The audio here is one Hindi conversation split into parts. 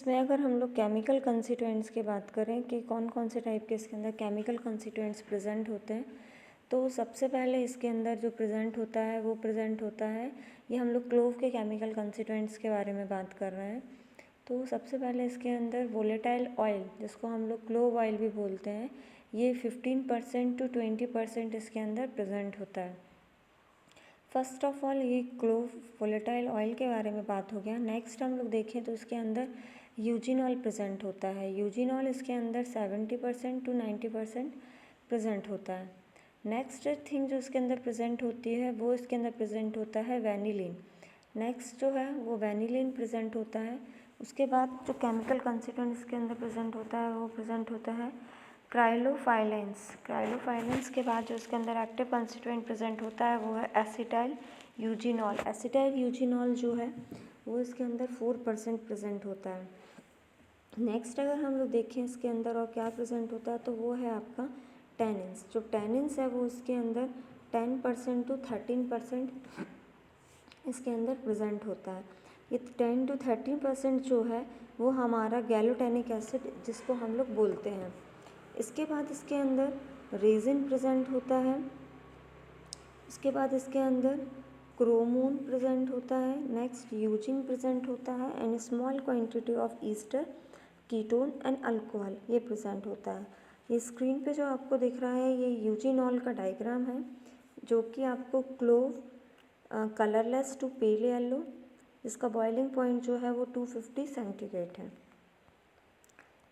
इसमें अगर हम लोग केमिकल कंस्टिट्यूएंट्स की बात करें कि कौन कौन से टाइप के इसके अंदर केमिकल कंस्टिट्यूएंट्स प्रेजेंट होते हैं, तो सबसे पहले इसके अंदर जो प्रेजेंट होता है वो प्रेजेंट होता है, ये हम लोग क्लोव के केमिकल कंस्टिट्यूएंट्स के बारे में बात कर रहे हैं। तो सबसे पहले इसके अंदर वोलेटाइल ऑयल, जिसको हम लोग क्लोव ऑयल भी बोलते हैं, ये 15% to 20% इसके अंदर प्रेजेंट होता है। फर्स्ट ऑफ ऑल ये क्लोव वोलेटाइल ऑयल के बारे में बात हो गया। नेक्स्ट हम लोग देखें तो इसके अंदर यूजिनॉल प्रेजेंट होता है। यूजिनॉल इसके अंदर 70% to 90% प्रेजेंट होता है। नेक्स्ट थिंग जो इसके अंदर प्रेजेंट होती है वो इसके अंदर प्रेजेंट होता है वैनिलीन। नेक्स्ट जो है वो वैनिलीन प्रेजेंट होता है। उसके बाद जो केमिकल कंस्टिट्यूएंट इसके अंदर प्रेजेंट होता है वो प्रेजेंट होता है क्राइलोफाइलेंस। क्राइलोफाइलेंस के बाद जो इसके अंदर एक्टिव कंस्टिट्यूएंट प्रेजेंट होता है वो है एसिटाइल यूजिनॉल। एसिटाइल यूजिनॉल जो है वो इसके अंदर 4% प्रेजेंट होता है। नेक्स्ट अगर हम लोग देखें इसके अंदर और क्या प्रेजेंट होता है तो वो है आपका टेनिन्स। जो टेनिन्स है वो इसके अंदर 10% to 13% इसके अंदर प्रेजेंट होता है। ये 10 to 13% जो है वो हमारा गैलोटेनिक एसिड जिसको हम लोग बोलते हैं। इसके बाद इसके अंदर रेजिन प्रेजेंट होता है। इसके बाद इसके अंदर क्रोमोन प्रेजेंट होता है। नेक्स्ट यूजिन प्रेजेंट होता है and small quantity of Easter ketone and alcohol ये प्रेजेंट होता है। ये स्क्रीन पे जो आपको दिख रहा है ये यूजिनॉल का डायग्राम है, जो कि आपको clove colourless to pale yellow, इसका बॉइलिंग पॉइंट जो है वो 250 सेंटीग्रेड है।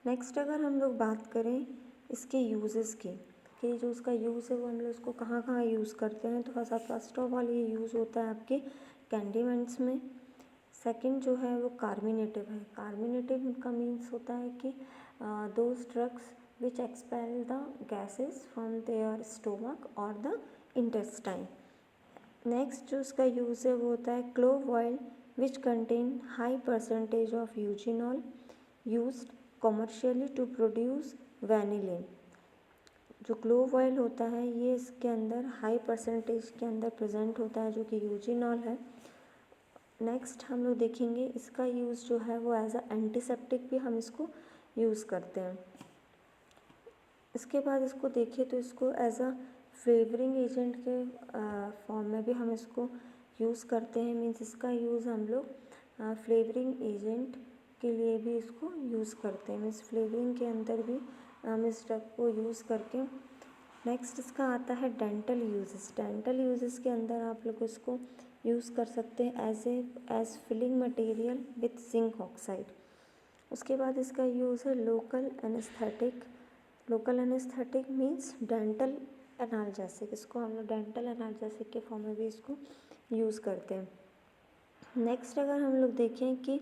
नेक्स्ट अगर हम लोग बात करें इसके यूजेस की कि जो इसका यूज़ है वो हम लोग इसको कहाँ कहाँ यूज़ करते हैं, तो फर्स्ट ऑफ ऑल ये यूज़ होता है आपके कैंडीमेंट्स में। सेकंड जो है वो कार्मिनेटिव है। कार्मिनेटिव का मीन्स होता है कि those drugs which expel the gases from their stomach और द इंटेस्टाइन। नेक्स्ट जो इसका यूज़ है वो होता है clove oil which contain high percentage of eugenol used commercially to produce vanillin. जो क्लोव ऑयल होता है ये इसके अंदर हाई परसेंटेज के अंदर प्रेजेंट होता है, जो कि यूजिनॉल है। नेक्स्ट हम लोग देखेंगे इसका यूज़ जो है वो एज अ एंटीसेप्टिक भी हम इसको यूज़ करते हैं। इसके बाद इसको देखें तो इसको एज अ फ्लेवरिंग एजेंट के फॉर्म में भी हम इसको यूज़ करते हैं। मीन्स इसका यूज़ हम लोग फ्लेवरिंग एजेंट के लिए भी इसको यूज़ करते हैं। मीन्स फ्लेवरिंग के अंदर भी हम इस ड्रग को यूज़ करके। नेक्स्ट इसका आता है डेंटल यूजेस। डेंटल यूजेस के अंदर आप लोग इसको यूज़ कर सकते हैं as filling material with zinc oxide. उसके बाद इसका यूज़ है local anaesthetic. Local anaesthetic means dental analgesic. इसको हम लोग डेंटल एनाल्जेसिक के फॉर्म में भी इसको यूज़ करते हैं। नेक्स्ट अगर हम लोग देखें कि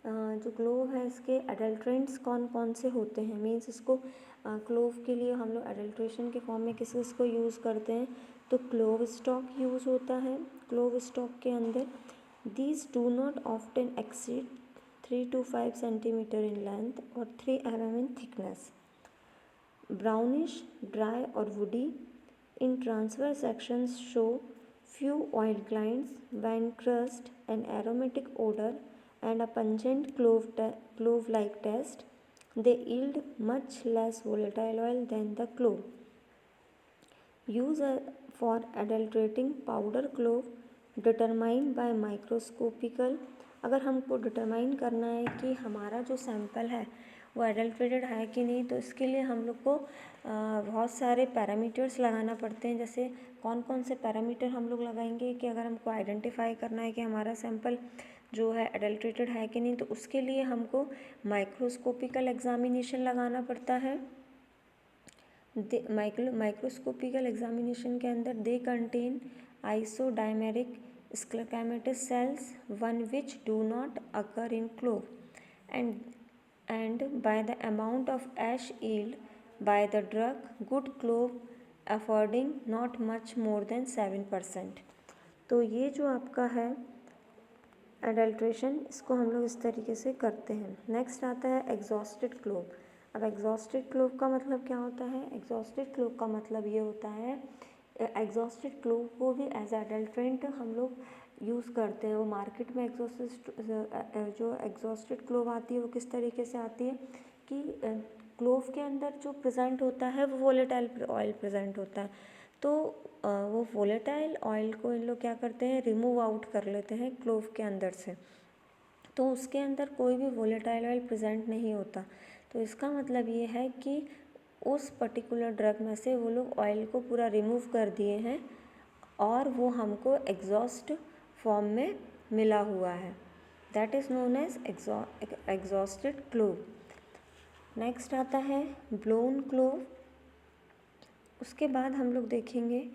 जो क्लोव है इसके एडल्ट्रेंट्स कौन कौन से होते हैं, मीन्स इसको क्लोव के लिए हम लोग एडल्ट्रेशन के फॉर्म में किस को यूज़ करते हैं, तो क्लोव स्टॉक यूज़ होता है। क्लोव स्टॉक के अंदर these do not often exceed 3 to 5 centimetre in length और 3 mm in thickness, brownish, dry और woody in transfer sections, show few oil glands when crushed, an aromatic odor and a pungent clove-like taste. They yield much less volatile oil than the clove. Use for adulterating powder clove determined by microscopical। अगर हमको डिटरमाइन करना है कि हमारा जो सैंपल है वो एडल्ट्रेटेड है कि नहीं, तो इसके लिए हम लोग को बहुत सारे पैरामीटर्स लगाना पड़ते हैं। जैसे कौन कौन से पैरामीटर हम लोग लगाएंगे कि अगर हमको आइडेंटिफाई करना है कि हमारा सैंपल जो है एडल्ट्रेटेड है कि नहीं, तो उसके लिए हमको माइक्रोस्कोपिकल एग्जामिनेशन लगाना पड़ता है। माइक्रोस्कोपिकल एग्जामिनेशन के अंदर they contain isodiametric sclerenchymatous cells, one which do not occur in clove, and by the amount of ash yield by the drug, good clove affording not much more than 7%। तो ये जो आपका है एडल्ट्रेशन, इसको हम लोग इस तरीके से करते हैं। नेक्स्ट आता है एग्जॉस्टेड क्लोव। अब एग्जॉस्टेड क्लोव का मतलब क्या होता है? एग्जॉस्टेड क्लोव का मतलब ये होता है, एग्जॉस्टेड क्लोव को भी एज एडल्ट्रेंट हम लोग यूज़ करते हैं वो मार्केट में जो एग्जॉस्टेड क्लोव आती है वो किस तरीके से आती है कि क्लोव के अंदर जो प्रेजेंट होता है वो वोलेटाइल ऑयल प्रेजेंट होता है, तो वो वोलेटाइल ऑयल को इन लोग क्या करते हैं, रिमूव आउट कर लेते हैं क्लोव के अंदर से, तो उसके अंदर कोई भी वोलेटाइल ऑयल प्रेजेंट नहीं होता। तो इसका मतलब ये है कि उस पर्टिकुलर ड्रग में से वो लोग ऑयल को पूरा रिमूव कर दिए हैं और वो हमको एग्जॉस्ट फॉर्म में मिला हुआ है, that is known as exhausted clove. Next आता है ब्लोन क्लोव। उसके बाद हम लोग देखेंगे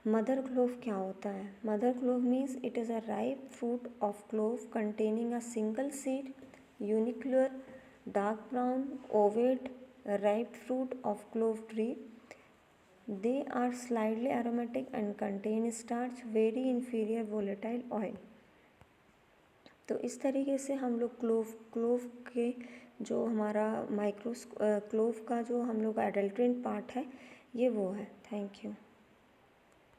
मदर क्लोव क्या होता है। Mother clove means it is a ripe fruit of clove containing a single seed, unilocular, dark brown, ovate, ripe fruit of clove tree. They are slightly aromatic and contain starch, very inferior volatile oil। तो इस तरीके से हम लोग क्लोव के जो हमारा क्लोव का जो हम लोग एडल्ट्रेंट पार्ट है ये वो है। Thank you.